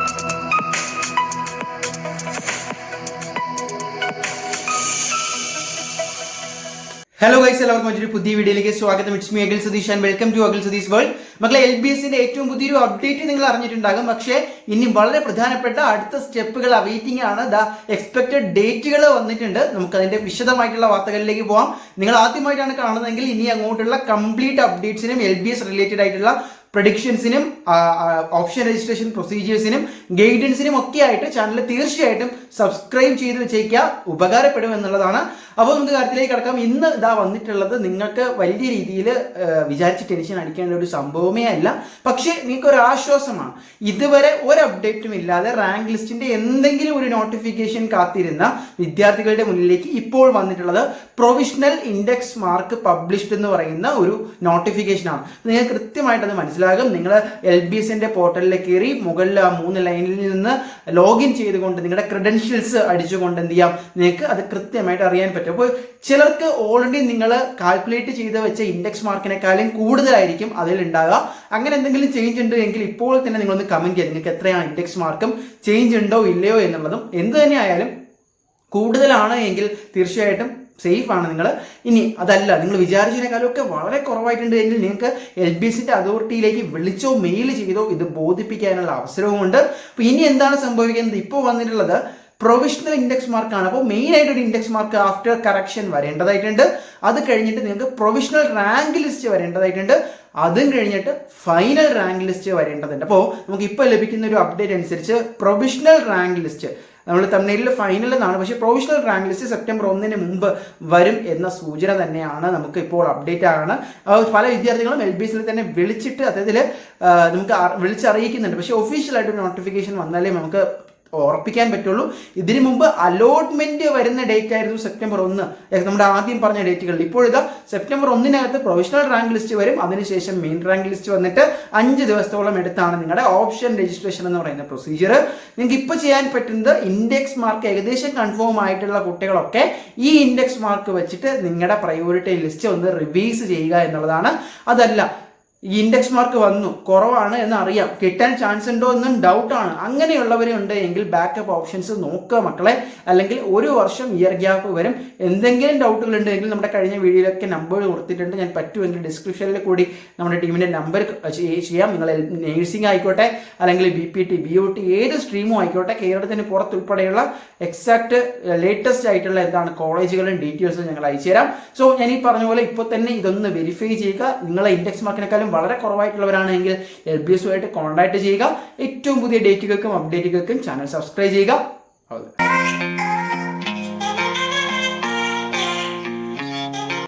Hello guys, എല്ലാവർക്കും മറ്റൊരു പുതിയ വീഡിയോയിലേക്ക് സ്വാഗതം. It's me Akhil Satish and welcome to Akhil Satish world. മക്കളെ, LBSന്റെ ഏറ്റവും പുതിയൊരു അപ്ഡേറ്റ് നിങ്ങൾ അറിഞ്ഞിട്ടുണ്ടാകും. പക്ഷേ ഇനി വളരെ പ്രധാനപ്പെട്ട അടുത്ത സ്റ്റെപ്പുകൾ അവൈറ്റിംഗ് ആണ്. എക്സ്പെക്റ്റഡ് ഡേറ്റുകൾ വന്നിട്ടുണ്ട്. നമുക്ക് അതിന്റെ വിശദമായിട്ടുള്ള വാർത്തകളിലേക്ക് പോകാം. നിങ്ങൾ ആദ്യമായിട്ടാണ് കാണുന്നതെങ്കിൽ ഇനി അങ്ങോട്ടുള്ള കംപ്ലീറ്റ് അപ്ഡേറ്റ്സിനും LBS റിലേറ്റഡ് ആയിട്ടുള്ള പ്രഡിക്ഷൻസിനും ഓപ്ഷൻ രജിസ്ട്രേഷൻ പ്രൊസീജിയേഴ്സിനും ഗൈഡൻസിനും ഒക്കെ ആയിട്ട് ചാനൽ തീർച്ചയായിട്ടും സബ്സ്ക്രൈബ് ചെയ്ത് വെച്ചേക്കുക, ഉപകാരപ്പെടും എന്നുള്ളതാണ്. അപ്പോൾ നമുക്ക് കാര്യത്തിലേക്ക് കിടക്കാം. ഇന്ന് വന്നിട്ടുള്ളത് നിങ്ങൾക്ക് വലിയ രീതിയിൽ വിചാരിച്ച് ടെൻഷൻ അടിക്കേണ്ട ഒരു സംഭവമേ അല്ല. പക്ഷേ നിങ്ങൾക്കൊരു ആശ്വാസമാണ്. ഇതുവരെ ഒരു അപ്ഡേറ്റും ഇല്ലാതെ റാങ്ക് ലിസ്റ്റിന്റെ എന്തെങ്കിലും ഒരു നോട്ടിഫിക്കേഷൻ കാത്തിരുന്ന വിദ്യാർത്ഥികളുടെ മുന്നിലേക്ക് ഇപ്പോൾ വന്നിട്ടുള്ളത് പ്രൊവിഷണൽ ഇൻഡെക്സ് മാർക്ക് പബ്ലിഷ്ഡ് എന്ന് പറയുന്ന ഒരു നോട്ടിഫിക്കേഷനാണ്. നിങ്ങൾ കൃത്യമായിട്ട് അത് മനസ്സിലാക്കും. നിങ്ങൾ LBSന്റെ പോർട്ടലിൽ കയറി മുകളിൽ ആ 3 ലൈനിൽ നിന്ന് ലോഗിൻ ചെയ്തുകൊണ്ട് നിങ്ങളുടെ ക്രെഡൻഷ്യൽസ് അടിച്ചുകൊണ്ട് എന്ത് ചെയ്യാം, നിങ്ങൾക്ക് അത് കൃത്യമായിട്ട് അറിയാൻ പറ്റും. അപ്പോൾ ചിലർക്ക് ഓൾറെഡി നിങ്ങൾ കാൽക്കുലേറ്റ് ചെയ്ത് വെച്ച ഇൻഡെക്സ് മാർക്കിനെക്കാളും കൂടുതലായിരിക്കും അതിൽ ഉണ്ടാകുക. അങ്ങനെ എന്തെങ്കിലും ചേഞ്ച് ഉണ്ട് എങ്കിൽ ഇപ്പോൾ തന്നെ നിങ്ങളൊന്ന് കമന്റ് ചെയ്യുക. നിങ്ങൾക്ക് എത്രയാണ് ഇൻഡെക്സ് മാർക്കും ചേഞ്ച് ഉണ്ടോ ഇല്ലയോ എന്നുള്ളതും. എന്ത് തന്നെയായാലും കൂടുതലാണ് എങ്കിൽ തീർച്ചയായിട്ടും സേഫ് ആണ് നിങ്ങൾ. ഇനി അതല്ല, നിങ്ങൾ വിചാരിച്ചതിനേക്കാളും ഒക്കെ വളരെ കുറവായിട്ടുണ്ട് എങ്കിൽ നിങ്ങൾക്ക് LBSന്റെ അതോറിറ്റിയിലേക്ക് വിളിച്ചോ മെയിൽ ചെയ്തോ ഇത് ബോധിപ്പിക്കാനുള്ള അവസരവുമുണ്ട്. അപ്പോൾ ഇനി എന്താണ് സംഭവിക്കുന്നത്? ഇപ്പോൾ വന്നിട്ടുള്ളത് പ്രൊവിഷണൽ ഇൻഡെക്സ് മാർക്കാണ്. അപ്പോൾ മെയിൻ ആയിട്ട് ഒരു ഇൻഡെക്സ് മാർക്ക് ആഫ്റ്റർ കറക്ഷൻ വരേണ്ടതായിട്ടുണ്ട്. അത് കഴിഞ്ഞിട്ട് നിങ്ങൾക്ക് പ്രൊവിഷണൽ റാങ്ക് ലിസ്റ്റ് വരേണ്ടതായിട്ടുണ്ട്. അതും കഴിഞ്ഞിട്ട് ഫൈനൽ റാങ്ക് ലിസ്റ്റ് വരേണ്ടതുണ്ട്. അപ്പോൾ നമുക്ക് ഇപ്പോൾ ലഭിക്കുന്ന ഒരു അപ്ഡേറ്റ് അനുസരിച്ച് പ്രൊവിഷണൽ റാങ്ക് ലിസ്റ്റ് നമ്മൾ തമിഴിൽ ഫൈനൽ എന്നാണ്, പക്ഷേ പ്രൊവിഷണൽ റാങ്ക് ലിസ്റ്റ് സെപ്റ്റംബർ 1 മുമ്പ് വരും എന്ന സൂചന തന്നെയാണ് നമുക്ക് ഇപ്പോൾ അപ്ഡേറ്റ് ആണ്. പല വിദ്യാർത്ഥികളും LBSൽ തന്നെ വിളിച്ചിട്ട് അത്തരത്തിൽ നമുക്ക് വിളിച്ചറിയിക്കുന്നുണ്ട്. പക്ഷേ ഒഫീഷ്യലായിട്ട് നോട്ടിഫിക്കേഷൻ വന്നാലേ നമുക്ക് ഉറപ്പിക്കാൻ പറ്റുള്ളൂ. ഇതിനു മുമ്പ് അലോട്ട്മെന്റ് വരുന്ന ഡേറ്റ് ആയിരുന്നു സെപ്റ്റംബർ 1, നമ്മുടെ ആദ്യം പറഞ്ഞ ഡേറ്റുകളിൽ. ഇപ്പോൾ സെപ്റ്റംബർ 1 പ്രൊവിഷണൽ റാങ്ക് ലിസ്റ്റ് വരും. അതിനുശേഷം മെയിൻ റാങ്ക് ലിസ്റ്റ് വന്നിട്ട് 5 ദിവസത്തോളം എടുത്താണ് നിങ്ങളുടെ ഓപ്ഷൻ രജിസ്ട്രേഷൻ എന്ന് പറയുന്ന പ്രൊസീജിയർ. നിങ്ങൾക്ക് ഇപ്പോൾ ചെയ്യാൻ പറ്റുന്നത് ഇൻഡെക്സ് മാർക്ക് ഏകദേശം കൺഫേം ആയിട്ടുള്ള കുട്ടികളൊക്കെ ഈ ഇൻഡെക്സ് മാർക്ക് വെച്ചിട്ട് നിങ്ങളുടെ പ്രയോറിറ്റി ലിസ്റ്റ് ഒന്ന് റിവൈസ് ചെയ്യുക എന്നുള്ളതാണ്. അതല്ല, ഈ ഇൻഡെക്സ് മാർക്ക് വന്നു കുറവാണ് എന്ന് അറിയാം, കിട്ടാൻ ചാൻസ് ഉണ്ടോ എന്നും ഡൗട്ടാണ്, അങ്ങനെയുള്ളവരുണ്ട് എങ്കിൽ ബാക്കപ്പ് ഓപ്ഷൻസ് നോക്കുക മക്കളെ. അല്ലെങ്കിൽ 1 വർഷം ഇയർ ഗ്യാപ്പ് വരും. എന്തെങ്കിലും ഡൗട്ടുകൾ ഉണ്ടെങ്കിൽ നമ്മുടെ കഴിഞ്ഞ വീഡിയോയിലൊക്കെ നമ്പർ കൊടുത്തിട്ടുണ്ട്. ഞാൻ പറ്റുമെങ്കിൽ ഡിസ്ക്രിപ്ഷനിൽ കൂടി നമ്മുടെ ടീമിൻ്റെ നമ്പർ ചെയ്യാം. നിങ്ങൾ നേഴ്സിംഗ് ആയിക്കോട്ടെ, അല്ലെങ്കിൽ BPT BOT ഏത് സ്ട്രീമും ആയിക്കോട്ടെ, കേരളത്തിന് പുറത്തുൾപ്പെടെയുള്ള എക്സാക്ട് ലേറ്റസ്റ്റ് ആയിട്ടുള്ള കോളേജുകളും ഡീറ്റെയിൽസും ഞങ്ങൾ അയച്ചു തരാം. സോ ഞാൻ ഈ പറഞ്ഞ പോലെ ഇപ്പോൾ തന്നെ ഇതൊന്ന് വെരിഫൈ ചെയ്യുക. നിങ്ങളെ ഇൻഡെക്സ് മാർക്കിനേക്കാളും വളരെ കുറവായിട്ടുള്ളവരാണെങ്കിൽ LBSുമായിട്ട് കോൺടാക്ട് ചെയ്യുക. ഏറ്റവും പുതിയ ഡേറ്റുകൾക്കും അപ്ഡേറ്റുകൾക്കും ചാനൽ സബ്സ്ക്രൈബ് ചെയ്യുക.